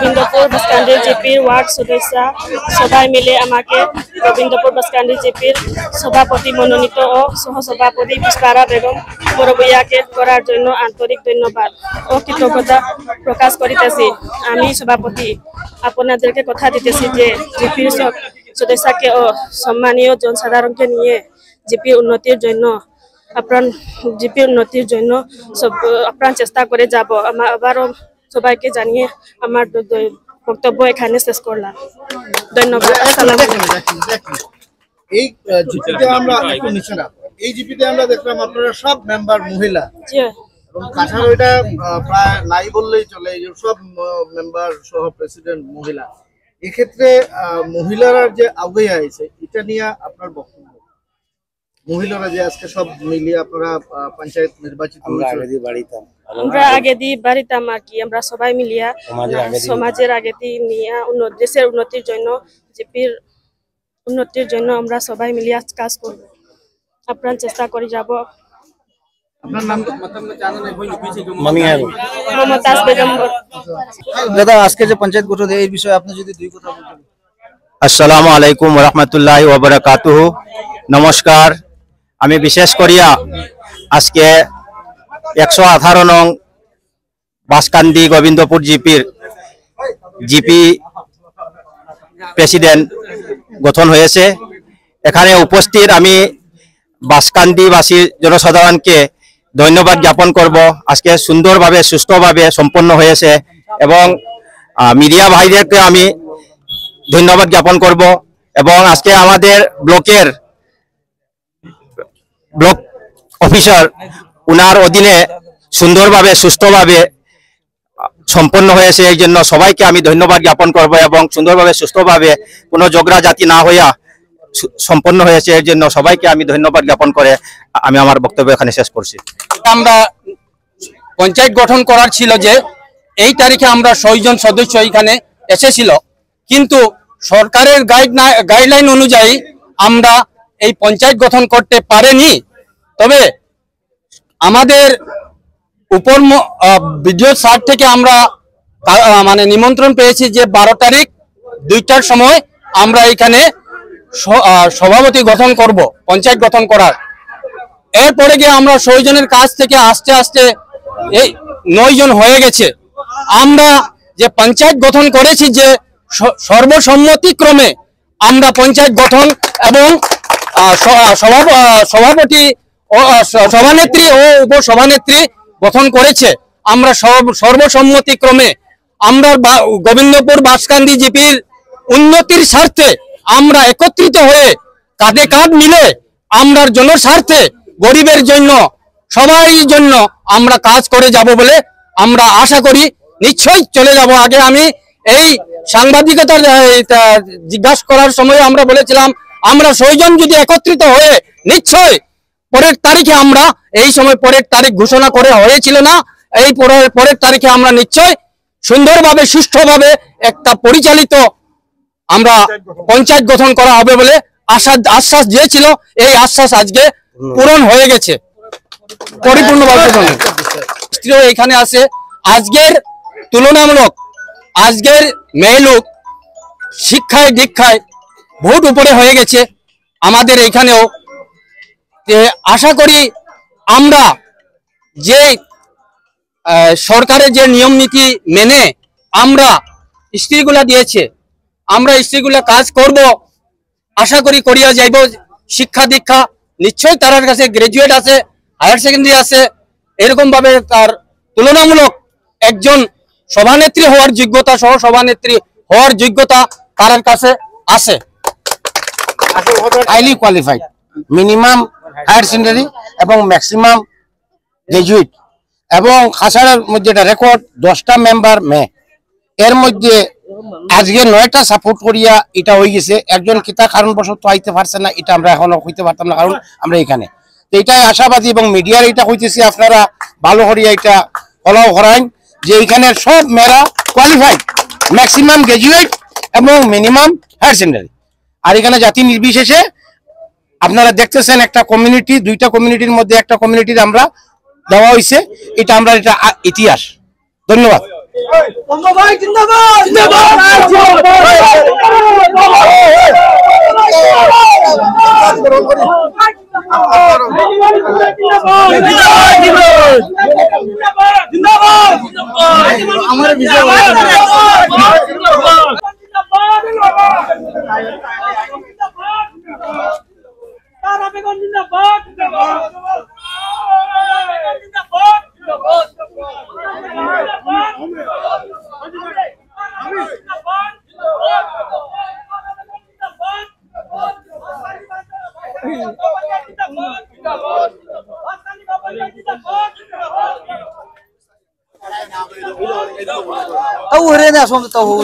গোবিন্দপুর বাসকান্দি জিপির ওয়ার্ড সদস্য সবাই মিলে আমাকে গোবিন্দপুর বাসকান্দি জিপির সভাপতি মনোনীত ও সহসভাপতি পুষ্পারা বেগম মুরব্বিয়াকে করার জন্য আন্তরিক ধন্যবাদ ও কৃতজ্ঞতা প্রকাশ করিতেছি। আমি সভাপতি আপনাদেরকে কথা দিতেছি যে জিপির সদস্যকে ও সম্মানীয় জনসাধারণকে নিয়ে জিপির উন্নতির জন্য আপ্রাণ চেষ্টা করে যাব। আবারও সবাইকে জানিয়ে আমার বক্তব্য এখানে শেষ করলাম। ধন্যবাদ। এই জিপিতে আমরা একটু নিচে না, এই জিপিতে আমরা দেখলাম আপনারা সব মেম্বার মহিলা এবং কাছাড় ওইটা প্রায় নাই বললেই চলে, সব মেম্বার সহ প্রেসিডেন্ট মহিলা। এক্ষেত্রে মহিলারা যে আগে আইছে এটা নিয়ে আপনার বক্তব্য? মহিলারা যে আজকে সব মিলিয়ে আপনারা পঞ্চায়েত নির্বাচিত আমরা আগে দিয়ে বাড়িতাম আর কি, আমরা সবাই মিলিয়া সমাজের আগে দিয়ে নিয়ে দেশের উন্নতির জন্য জিপির উন্নতির জন্য আমরা সবাই মিলিয়া কাজ করব, আপ্রাণ চেষ্টা করে যাব। আপনার নাম? মমতাজ বেগম। দাদা, আজকে যে পঞ্চায়েত গঠন এই বিষয়ে আপনি যদি দুই কথা বলতেন। আসসালামু আলাইকুম ওয়া রাহমাতুল্লাহি ওয়া বারাকাতুহু। নমস্কার। আমি বিশেষ করিয়া আজকে 118 নং বাসকান্দি গোবিন্দপুর জিপি প্রেসিডেন্ট গঠন হয়েছে। এখানে উপস্থিত আমি বাসকান্দিবাসী জনসাধারণকে ধন্যবাদ জ্ঞাপন করব। আজকে সুন্দরভাবে সুষ্ঠুভাবে সম্পন্ন হয়েছে এবং মিডিয়া ভাইদেরকে আমি ধন্যবাদ জ্ঞাপন করব। এবং আজকে আমাদের ব্লক অফিসার উনার অধীনে সুন্দরভাবে সুষ্ঠুভাবে সম্পন্ন হয়েছে, এই জন্য সবাইকে আমি ধন্যবাদ জ্ঞাপন করব। এবং সুন্দরভাবে সুষ্ঠুভাবে কোনো ঝগড়া জাতি না হইয়া সম্পন্ন হয়েছে, এর জন্য সবাইকে আমি ধন্যবাদ জ্ঞাপন করে আমি আমার বক্তব্য এখানে শেষ করছি। আমরা পঞ্চায়েত গঠন করার ছিল যে এই তারিখে আমরা 6 জন সদস্য এখানে এসেছিল, কিন্তু সরকারের গাইডলাইন অনুযায়ী আমরা এই পঞ্চায়েত গঠন করতে পারেনি। তবে আমাদের উপর বিডিও স্যার থেকে আমরা মানে নিমন্ত্রণ পেয়েছি যে 12 তারিখ 2টার সময় আমরা এখানে সভাপতি গঠন করব, পঞ্চায়েত গঠন করার। এরপরে গিয়ে আমরা 6 জনের কাছ থেকে আস্তে আস্তে এই 9 জন হয়ে গেছে। আমরা যে পঞ্চায়েত গঠন করেছি যে সর্বসম্মতিক্রমে আমরা পঞ্চায়েত গঠন এবং সভাপতি ও সভানেত্রী ও উপসভানেত্রী গঠন করেছে। আমরা সর্বসম্মতিক্রমে আমরা গোবিন্দপুর বাসকান্দি জিপির উন্নতির স্বার্থে আমরা একত্রিত হয়ে কাঁধে কাঁধ মিলে আমরা জনস্বার্থে গরিবের জন্য সবাই জন্য আমরা কাজ করে যাব বলে আমরা আশা করি। নিশ্চয়ই চলে যাব। আগে আমি এই সাংবাদিকতার জিজ্ঞাসা করার সময় আমরা বলেছিলাম আমরা 6 জন যদি একত্রিত হয়ে নিশ্চয় পরের তারিখে আমরা এই সময় পরের তারিখ ঘোষণা করে হয়েছিল না, এই পরের তারিখে আমরা নিশ্চয় সুন্দরভাবে সুষ্ঠুভাবে একটা পরিচালিত আমরা পঞ্চায়েত গঠন করা হবে বলে আশ্বাস দিয়েছিল। এই আশ্বাস আজকে পূরণ হয়ে গেছে পরিপূর্ণভাবে। স্ত্রীও এখানে আছে। আজকের তুলনামূলক আজকের মেয়ে লোক শিক্ষায় দীক্ষায় বহুত উপরে হয়ে গেছে আমাদের এখানেও। আশা করি আমরা যে সরকারের যে নিয়ম নীতি মেনে আমরা স্ত্রীগুলা দিয়েছে, আমরা স্ত্রীগুলা কাজ করব, আশা করি করিয়া যাইব। শিক্ষা দীক্ষা নিশ্চয়ই তার কাছে গ্রাজুয়েট আছে, হায়ার সেকেন্ডারি আছে, এরকম ভাবে তার তুলনামূলক একজন সভানেত্রী হওয়ার যোগ্যতা সহ সভানেত্রী হওয়ার যোগ্যতা তার কাছে আছে। Highly qualified, minimum higher secondary এবং ম্যাক্সিমাম গ্রাজুয়েট। এবং খাসাড়ার মধ্যে এটা রেকর্ড 10টা মেম্বার মেয়ে, এর মধ্যে আজকে 9টা সাপোর্ট করিয়া এটা হয়ে গেছে। একজন কিতা কারণবশত আইতে পারছে না, এটা আমরা এখনো হইতে পারতাম না, কারণ আমরা এখানে তো এটাই আশাবাদী এবং মিডিয়ার এটা হইতেছি আপনারা ভালো করিয়া এটা ফলো করান যে এখানে সব মেয়েরা কোয়ালিফাইড, ম্যাক্সিমাম গ্রাজুয়েট এবং মিনিমাম হায়ার সেকেন্ডারি। আর এখানে জাতি নির্বিশেষে আপনারা দেখতেছেন একটা কমিউনিটি, 2টা কমিউনিটির মধ্যে একটা কমিউনিটির আমরা দেওয়া হয়েছে। এটা আমরা এটা ইতিহাস। ধন্যবাদ। Tahu hari ini asal tahu.